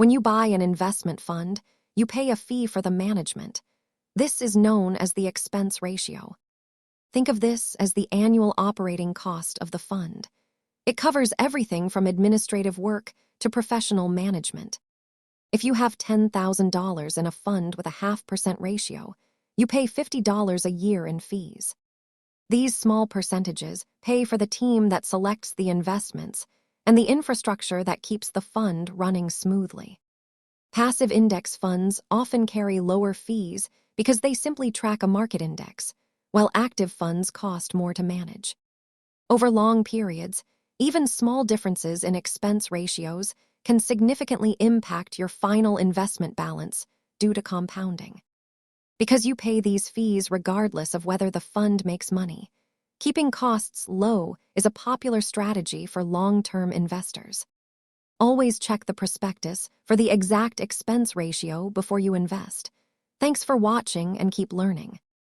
When you buy an investment fund, you pay a fee for the management. This is known as the expense ratio. Think of this as the annual operating cost of the fund. It covers everything from administrative work to professional management. If you have $10,000 in a fund with a 0.5% ratio, you pay $50 a year in fees. These small percentages pay for the team that selects the investments and the infrastructure that keeps the fund running smoothly. Passive index funds often carry lower fees because they simply track a market index, while active funds cost more to manage. Over long periods, even small differences in expense ratios can significantly impact your final investment balance due to compounding. Because you pay these fees regardless of whether the fund makes money, keeping costs low is a popular strategy for long-term investors. Always check the prospectus for the exact expense ratio before you invest. Thanks for watching and keep learning.